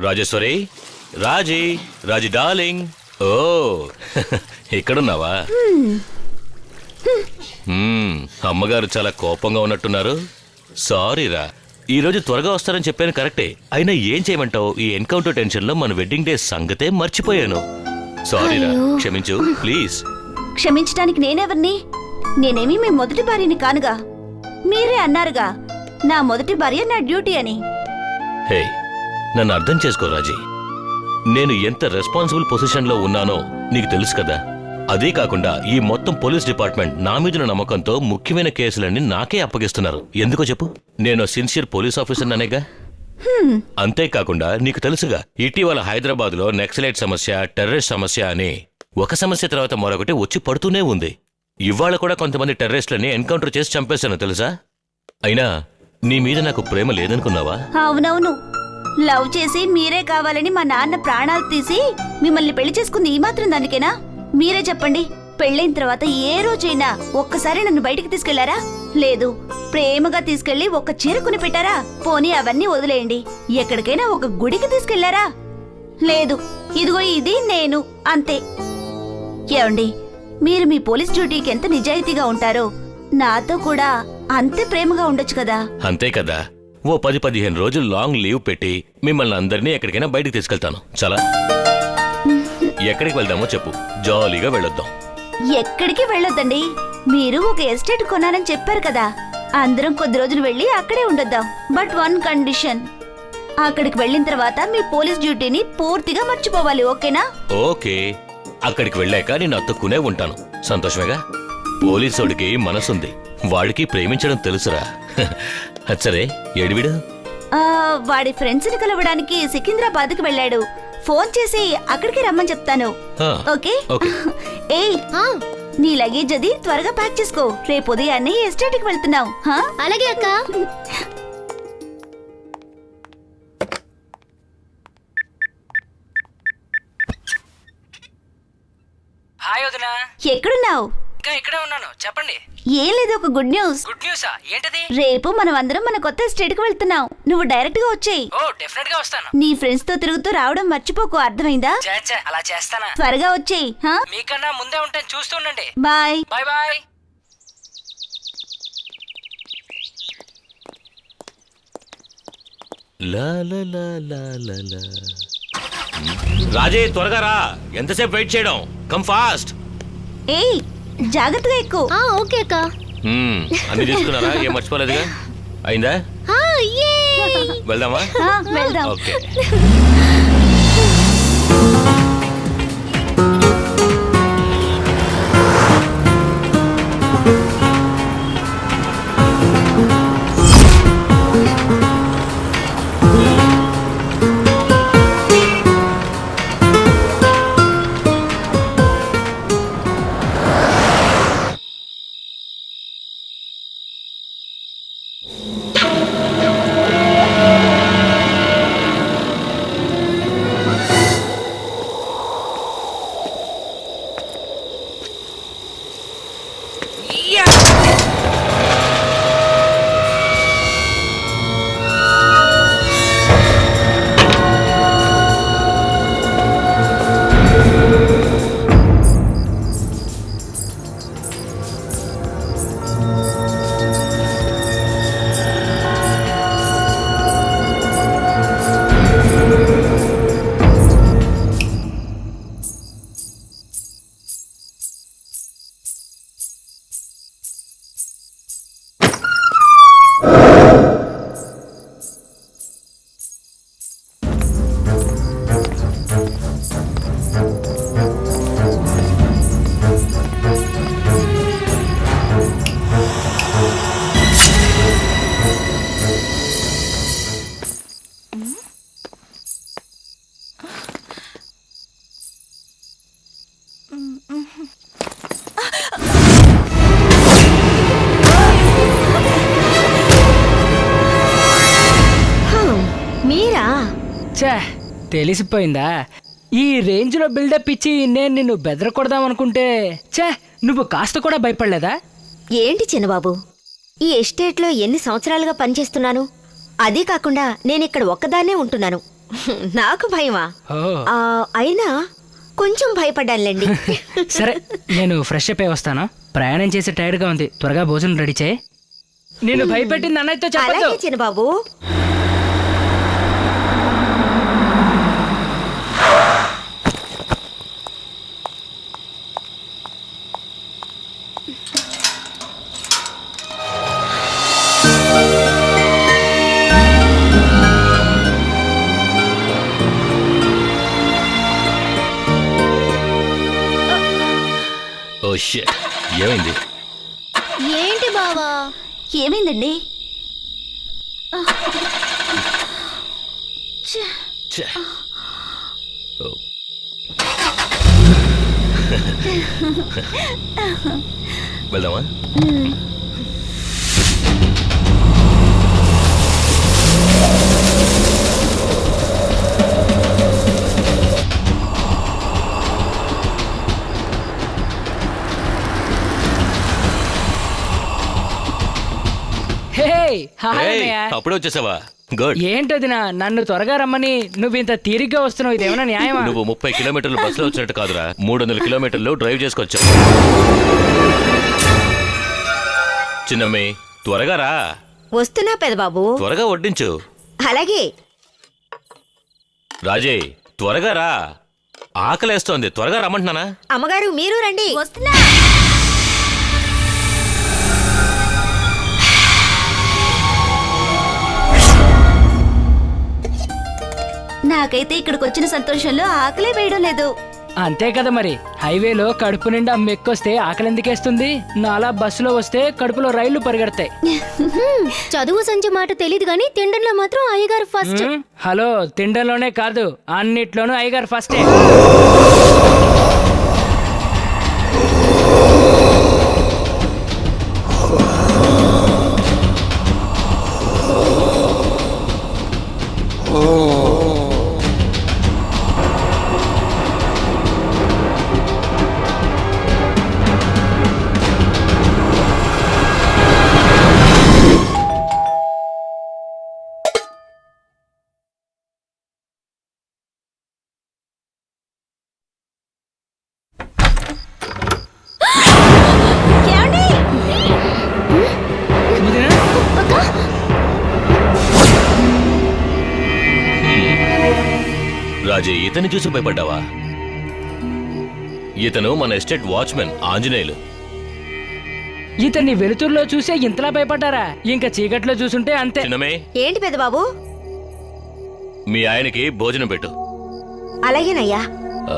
రాజేశ్వరి, రాజీ darling. ఓ ఇక్కడున్నావా? అమ్మగారు చాలా కోపంగా ఉన్నట్టున్నారు. సారీరా, ఈరోజు త్వరగా వస్తారని చెప్పాను కరెక్టే. అయినా ఏం చేయమంటావు, ఈ ఎన్కౌంటర్ టెన్షన్ లో మన వెడ్డింగ్ డే సంగతే మర్చిపోయాను. సారీరా, క్షమించు ప్లీజ్. క్షమించడానికి నేనెవర్ని? నేనేమి మీ మొదటి భార్యని కానుగా. మీరే అన్నారుగా నా మొదటి భార్య నా డ్యూటీ అని. హే, నన్ను అర్థం చేసుకో రాజీ. నేను ఎంత రెస్పాన్సిబుల్ పొజిషన్లో ఉన్నానో నీకు తెలుసు కదా. అదే కాకుండా ఈ మొత్తం పోలీస్ డిపార్ట్మెంట్ నా మీద నమ్మకంతో ముఖ్యమైన కేసులన్నీ నాకే అప్పగిస్తున్నారు. ఎందుకో చెప్పు, నేను సిన్సియర్ పోలీస్ ఆఫీసర్ అనేగా. అంతేకాకుండా నీకు తెలుసుగా, ఇటీవల హైదరాబాద్ లో నక్సలైట్ సమస్య, టెర్రరిస్ట్ సమస్య అని ఒక సమస్య తర్వాత మరొకటి వచ్చి పడుతూనే ఉంది. ఇవాళ కూడా కొంతమంది టెర్రరిస్టులని ఎన్కౌంటర్ చేసి చంపేశాను తెలుసా. అయినా నీ మీద నాకు ప్రేమ లేదనుకున్నావా? అవునవును, లవ్ చేసి మీరే కావాలని మా నాన్న ప్రాణాలు తీసి మిమ్మల్ని పెళ్లి చేసుకుంది ఈ మాత్రం దానికేనా? మీరే చెప్పండి. పెళ్ళైన తర్వాత ఏ రోజైనా ఒక్కసారి నన్ను బయటికి తీసుకెళ్లారా? లేదు. ప్రేమగా తీసుకెళ్లి ఒక చీర కొని పెట్టారా? పోనీ అవన్నీ వదిలేయండి. ఎక్కడికైనా ఒక గుడికి తీసుకెళ్లారా? లేదు. ఇదిగో ఇది నేను, అంతే. ఏమండి, మీరు మీ పోలీస్ డ్యూటీకి ఎంత నిజాయితీగా ఉంటారో నాతో కూడా అంతే ప్రేమగా ఉండొచ్చు కదా. అంతే కదా. ఓ 10-15 రోజులు లాంగ్ లీవ్ పెట్టి మిమ్మల్ని అందరినీ ఎక్కడికైనా బయటికి తీసుకెళ్తాను. చాలా. ఎక్కడికి వెళ్దామో చెప్పు, జాలీగా వెళ్ళొద్దాం. ఎక్కడికి వెళ్ళొద్దండి. మీరు ఒక ఎస్టేట్ కొనాలని చెప్పారు కదా, అందరం కొద్ది రోజులు వెళ్ళి అక్కడే ఉండొద్దాం. బట్ వన్ కండిషన్, అక్కడికి వెళ్ళిన తర్వాత మీ పోలీస్ డ్యూటీని పూర్తిగా మర్చిపోవాలి. ఓకేనా? ఓకే. అక్కడికి వెళ్ళాక నేను అత్తుకునే ఉంటాను. సంతోషమేగా. పోలీసోడికి మనసుంది, వాడికి ప్రేమించడం తెలుసురా. సరే, ఏడివిడు? వాడి ఫ్రెండ్స్ ని కలవడానికి సికింద్రాబాద్కి వెళ్ళాడు. ఫోన్ చేసి అక్కడికి రమ్మని చెప్తాను. ఓకే? ఏయ్, నీ లగేజ్ అది త్వరగా ప్యాక్ చేసుకో. రేపు ఉదయాన్నే ఎస్టేట్ కి వెళ్తున్నావు. అలాగే అక్క. హాయ్ వదినా. ఎక్కడున్నావు? ఇక్కడే ఉన్నాను, చెప్పండి. ఏం లేదు, ఒక గుడ్ న్యూస్. గుడ్ న్యూసా? ఏంటది? రేపు మనం అందరం మన కొత్త ఎస్టేట్ కి వెళ్తున్నాం. నువ్వు డైరెక్ట్ గా వచ్చేయ్. ఓ, డెఫినెట్ గా వస్తాను. నీ ఫ్రెండ్స్ తో తిరుగుతూ రావడం మర్చిపోకు, అర్థమైందా? అలా చేస్తానా? త్వరగా వచ్చేయ్. మీకన్నా ముందే ఉంటాను, చూస్తూ ఉండండి. Bye bye bye. రాజే, త్వరగా రా. ఎంతసేపు వెయిట్ చేయడం? Come fast. ఏయ్, జాగ్రత్తగా ఎక్కువ. ఓకే అక్క. అన్ని తీసుకున్నారా? ఏం మర్చిపోలేదుగా? అయిందా? వెళ్దామా? వెళ్దాం. ఓకే. ఛే, తెలిసిపోయిందా? ఈ రేంజ్లో బిల్డప్ ఇచ్చి నేను నిన్ను బెదరకూడదాం అనుకుంటే ఛే, నువ్వు కాస్త కూడా భయపడలేదా? ఏంటి చిన్నబాబు, ఈ ఎస్టేట్లో ఎన్ని సంవత్సరాలుగా పనిచేస్తున్నాను. అదీ కాకుండా నేనిక్కడ ఒక్కదాన్నే ఉంటున్నాను. నాకు భయమా? ఓ అయినా కొంచెం భయపడ్డానులేండి. సరే, నేను ఫ్రెష్ అప్ అయి వస్తాను. ప్రయాణం చేసి టైర్డ్గా ఉంది. త్వరగా భోజనం రెడీ చేయి. నేను భయపెట్టింది అన్నయ్యతో చెప్పొద్దు. అలాగే చిన్నబాబు. ఓ షిట్, ఏమైంది? ఏంటి బావా? ఏమైందండి? ఛే. ఓ. వెళ్దామా? హే, హాయ్ ఏయ్, అన్నయ్య. అప్పుడే వచ్చేసావా? గుడ్. ఏంటదినా నన్ను త్వరగా రమ్మని నువ్వు ఇంత తీరిగ్గా వస్తున్నావు? ఇదేమన్నా న్యాయమా? నువ్వు 30 కిలోమీటర్లు బస్సులో వచ్చినట్టు కాదురా, 300 కిలోమీటర్లు డ్రైవ్ చేసుకొచ్చావు. చిన్నమ్మి, త్వరగా రా. వస్తున్నా పెదబాబు. త్వరగా వడ్డించు. అలాగే. రాజే, త్వరగా రా. ఆకలేస్తోంది, త్వరగా రమ్మంటున్నానా? అమ్మగారు మీరు రండి. వస్తున్నా. నాకైతే ఇక్కడికి వచ్చిన సంతోషంలో ఆకలే వేయడం లేదు. అంతే కదా మరి. హైవేలో కడుపు నిండా మెక్కొస్తే ఆకలి ఎందుకేస్తుంది? నాలా బస్సులో వస్తే కడుపులో రైళ్లు పరిగెడతాయి. చదువు సంచి మాట తెలీదు గానీ తిండంలో మాత్రం అయ్యగారు ఫస్ట్. హలో, తిండంలోనే కాదు అన్నిట్లోనూ అయ్యగారు ఫస్టే. రాజే, ఇతన్ని చూసి భయపడ్డావా? ఇతను మన ఎస్టేట్ వాచ్మెన్ ఆంజనేయులు. ఇతన్ని వెలుతురులో చూసే ఇంతలా భయపడ్డారా? ఇంకా చీకట్లో చూసుంటే అంతే. చిన్నమే, ఏంటి పెదబాబు? మీ ఆయనకి భోజనం పెట్టు. అలాగేనయ్యా. ఆ,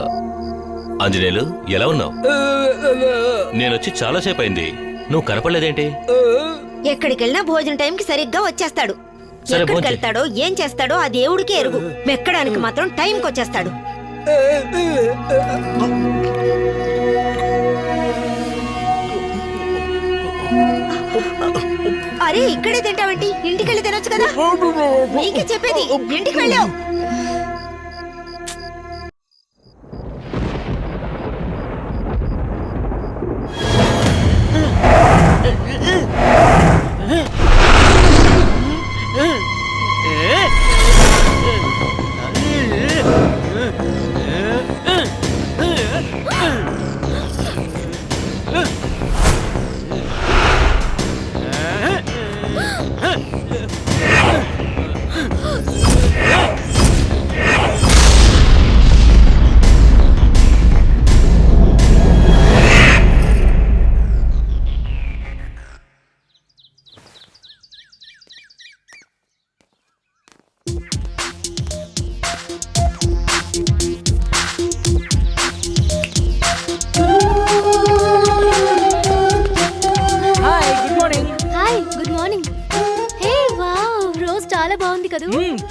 ఆంజనేయులు, ఎలా ఉన్నావు? నేనొచ్చి చాలాసేపు అయింది, నువ్వు కనపడలేదేంటి? ఎక్కడికెళ్ళినా భోజన టైంకి సరిగ్గా వచ్చేస్తాడు. సరే, ఎక్కడికి భోంచేయ్. వెళ్తాడో ఏం చేస్తాడో ఆ దేవుడికే ఎరుగు. మెక్కడానికి మాత్రం టైంకి వచ్చేస్తాడు. అరే, ఇక్కడే తింటావేంటి? ఇంటికెళ్ళి తినొచ్చు కదా. నీకే చెప్పేది, ఇంటికి వెళ్ళావు.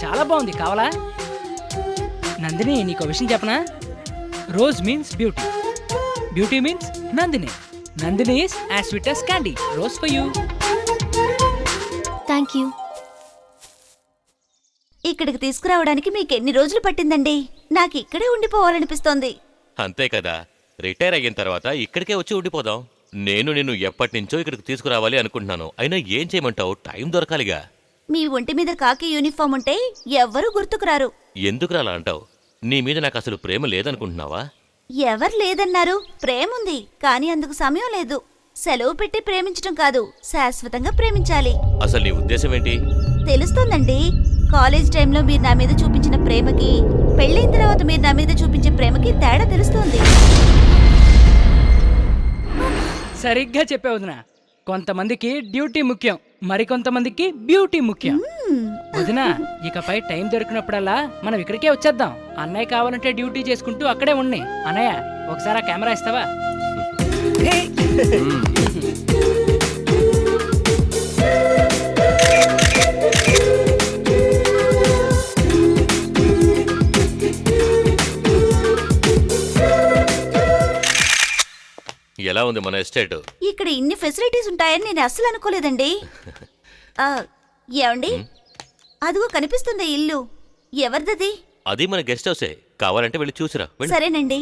చాలా బాగుంది. కావాలా? నందిని, నీకు విషయం చెప్పనా? Rose means beauty, beauty means Nandini, Nandini is as sweet as candy. Rose for you. Thank you. ఇక్కడికి తీసుకురావడానికి మీకు ఎన్ని రోజులు పట్టిందండి? నాకు ఇక్కడే ఉండిపోవాలనిపిస్తోంది. అంతే కదా, రిటైర్ అయిన తర్వాత ఇక్కడికే వచ్చి ఉండిపోదాం. నేను నిన్ను ఎప్పటినుంచో ఇక్కడికి తీసుకురావాలి అనుకుంటున్నాను. అయినా ఏం చేయమంటావు? టైం దొరకాలిగా. మీ ఒంటి మీద కాకి యూనిఫామ్ ఉంటే ఎవ్వరూ గుర్తుకురారు. ఎందుకు అలా అంటావు? నీ మీద నాకు అసలు ప్రేమ లేదనుకుంటున్నావా? ఎవరు లేదన్నారు? ప్రేముంది, కానీ అందుకు సమయం లేదు. సెలవు పెట్టి ప్రేమించడం కాదు, శాశ్వతంగా ప్రేమించాలి. అసలు నీ ఉద్దేశం ఏంటి? తెలుస్తోందండి. కాలేజ్ టైంలో మీరు నా మీద చూపించిన ప్రేమకి, పెళ్ళైన తర్వాత మీరు నా మీద చూపించే ప్రేమకి తేడా తెలుస్తోంది. సరిగ్గా చెప్పావు వదినా. కొంతమందికి డ్యూటీ ముఖ్యం, మరికొంతమందికి బ్యూటీ ముఖ్యం. వదినా, ఇకపై టైం దొరికినప్పుడల్లా మనం ఇక్కడికే వచ్చేద్దాం. అన్నయ్య కావాలంటే డ్యూటీ చేసుకుంటూ అక్కడే ఉన్నాయి. అన్నయ్య, ఒకసారి ఆ కెమెరా ఇస్తావా? ఎలా ఉంది మన ఎస్టేట్? ఇక్కడ ఇన్ని ఫెసిలిటీస్ ఉంటాయని నేను అస్సలు అనుకోలేదండి. ఆ, ఏమండి, అదిగో కనిపిస్తుంది ఇల్లు. ఎవరిదది? అది మన గెస్ట్ హౌసే. కావాలంటే వెళ్ళి చూసిరా. వెళ్ళు. సరేనండి.